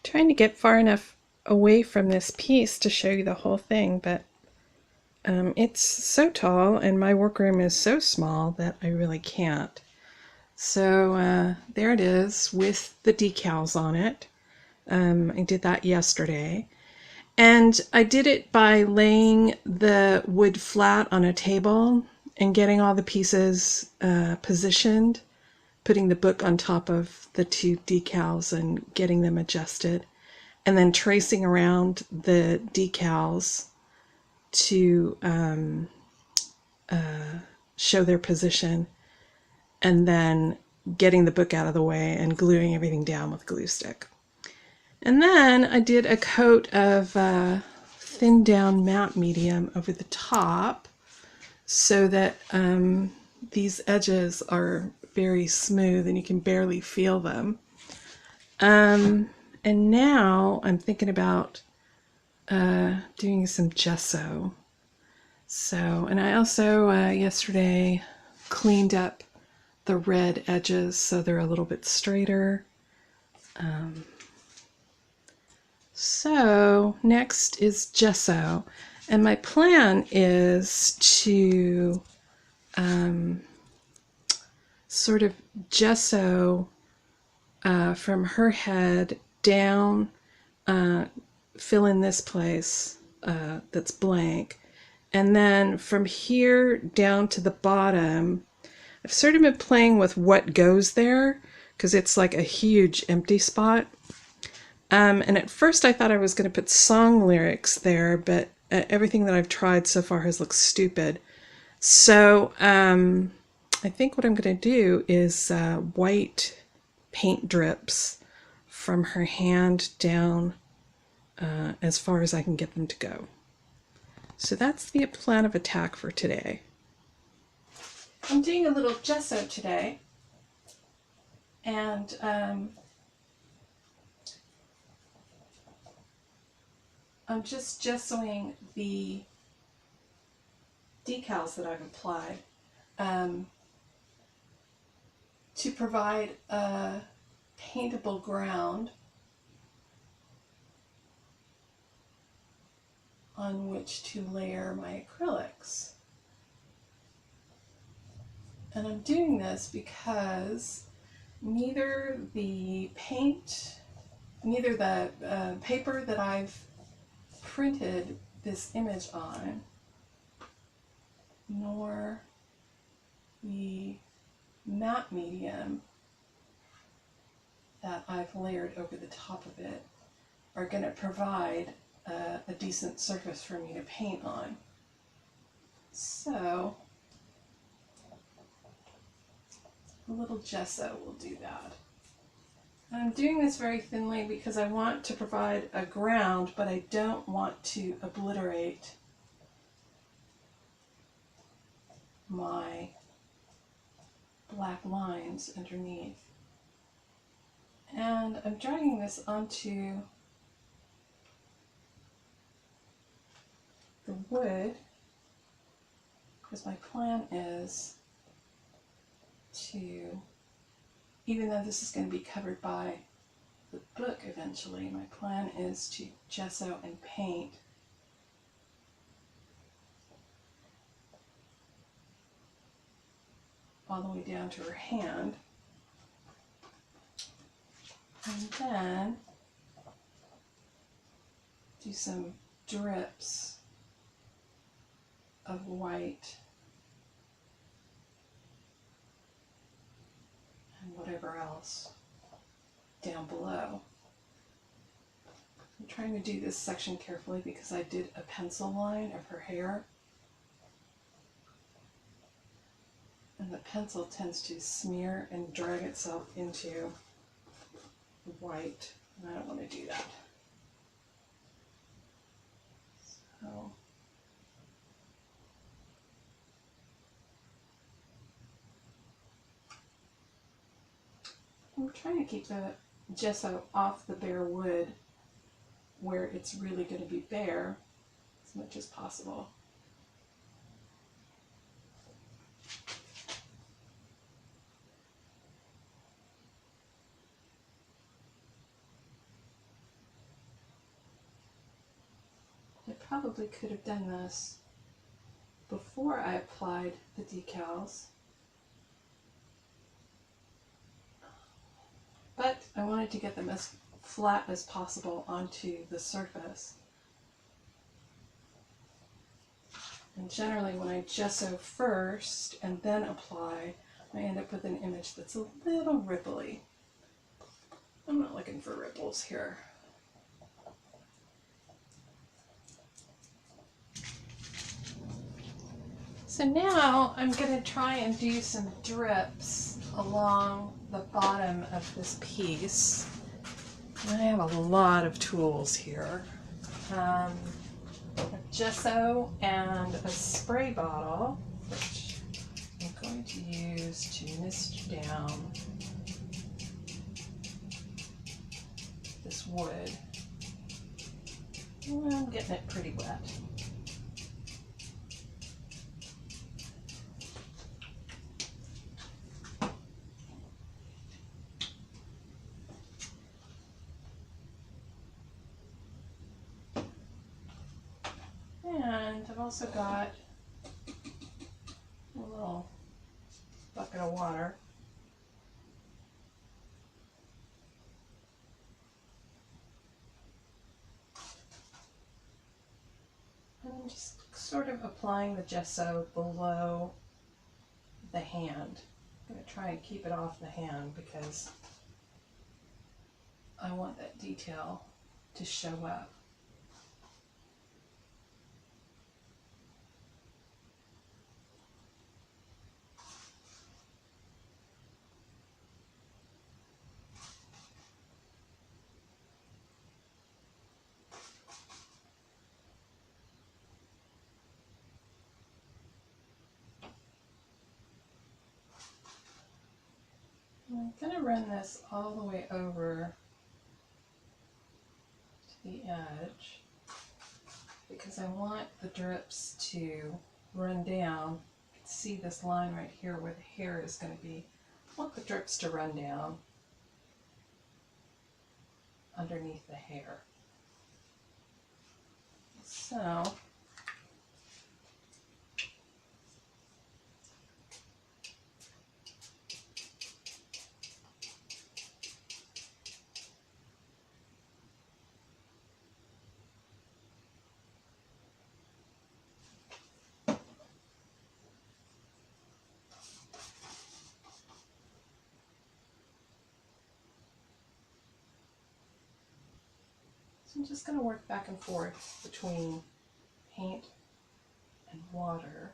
Trying to get far enough away from this piece to show you the whole thing, but it's so tall and my workroom is so small that I really can't. So there it is with the decals on it. I did that yesterday. And I did it by laying the wood flat on a table and getting all the pieces positioned, putting the book on top of the two decals and getting them adjusted, and then tracing around the decals to show their position, and then getting the book out of the way and gluing everything down with a glue stick. And then I did a coat of thin down matte medium over the top so that these edges are very smooth and you can barely feel them. And now I'm thinking about doing some gesso. And I also yesterday cleaned up the red edges so they're a little bit straighter. So next is gesso, and my plan is to sort of gesso from her head down, fill in this place that's blank, and then from here down to the bottom, I've sort of been playing with what goes there because it's like a huge empty spot. And at first I thought I was going to put song lyrics there, but everything that I've tried so far has looked stupid. So I think what I'm going to do is white paint drips from her hand down as far as I can get them to go. So that's the plan of attack for today. I'm doing a little gesso today, and I'm just gessoing the decals that I've applied to provide a paintable ground on which to layer my acrylics. And I'm doing this because neither the paper that I've printed this image on, nor the matte medium that I've layered over the top of it are going to provide a decent surface for me to paint on. So a little gesso will do that. And I'm doing this very thinly because I want to provide a ground, but I don't want to obliterate my black lines underneath. And I'm dragging this onto the wood because my plan is to, even though this is going to be covered by the book eventually, my plan is to gesso and paint all the way down to her hand, and then do some drips of white and whatever else down below. I'm trying to do this section carefully because I did a pencil line of her hair, and the pencil tends to smear and drag itself into the white, and I don't want to do that. So I'm trying to keep the gesso off the bare wood where it's really going to be bare as much as possible. probably could have done this before I applied the decals, but I wanted to get them as flat as possible onto the surface. And generally when I gesso first and then apply, I end up with an image that's a little ripply. I'm not looking for ripples here. So now I'm going to try and do some drips along the bottom of this piece. And I have a lot of tools here. A gesso and a spray bottle, which I'm going to use to mist down this wood. And I'm getting it pretty wet. And I've also got a little bucket of water. And I'm just sort of applying the gesso below the hand. I'm going to try and keep it off the hand because I want that detail to show up. I'm going to run this all the way over to the edge because I want the drips to run down. You can see this line right here where the hair is going to be. I want the drips to run down underneath the hair. So I'm just going to work back and forth between paint and water.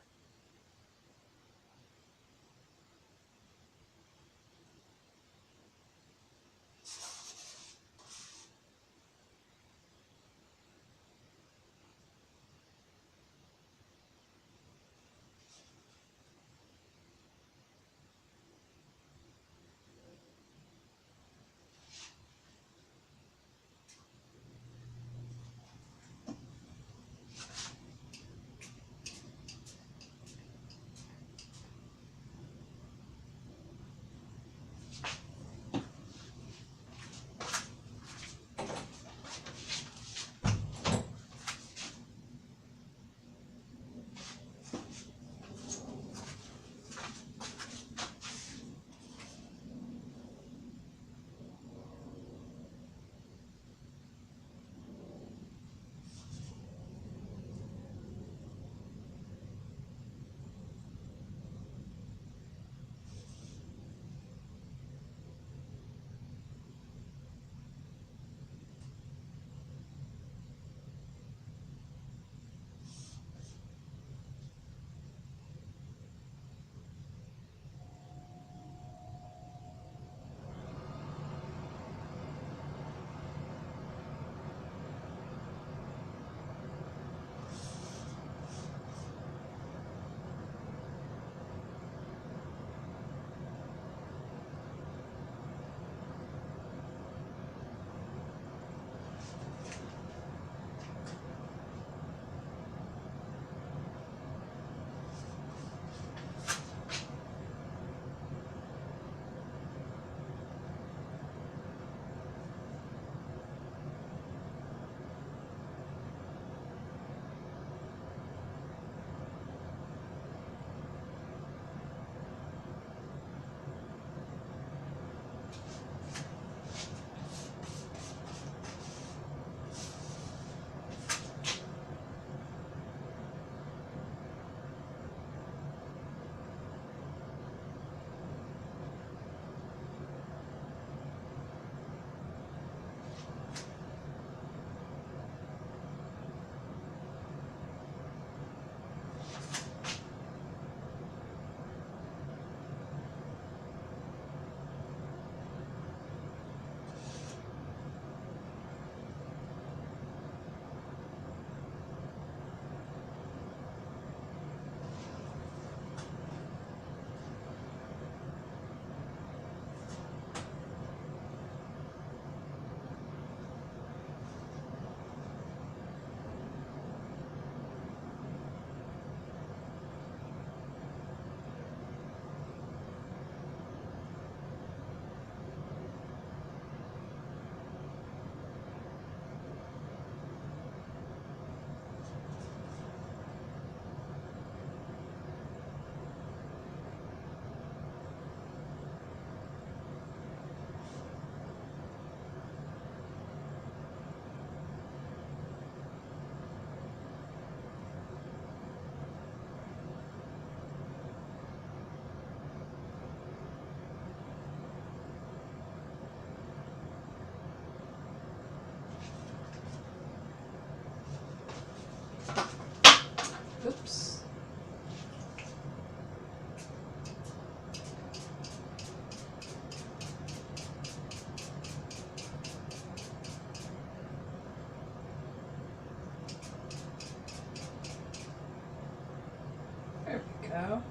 go.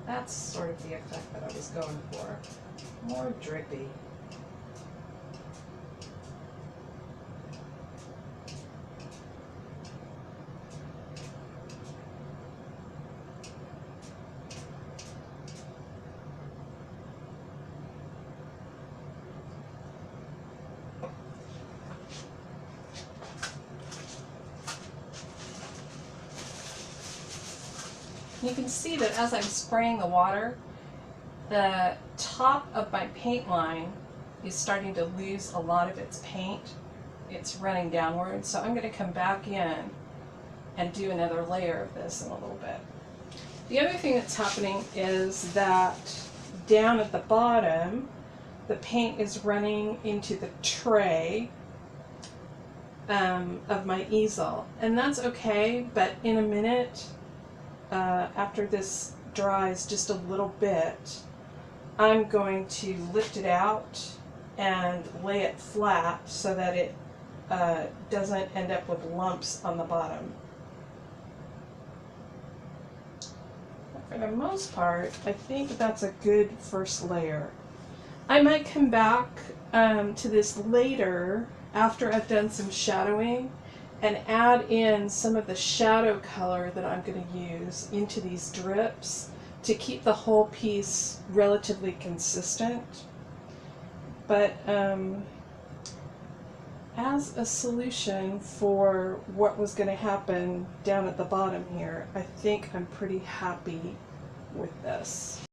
That's sort of the effect that I was going for. More drippy. You can see that as I'm spraying the water, the top of my paint line is starting to lose a lot of its paint. It's running downward, so I'm going to come back in and do another layer of this in a little bit. The other thing that's happening is that down at the bottom, the paint is running into the tray of my easel, and that's okay, but in a minute, after this dries just a little bit, I'm going to lift it out and lay it flat so that it doesn't end up with lumps on the bottom. For the most part, I think that's a good first layer. I might come back to this later after I've done some shadowing and add in some of the shadow color that I'm going to use into these drips to keep the whole piece relatively consistent. But as a solution for what was going to happen down at the bottom here, I think I'm pretty happy with this.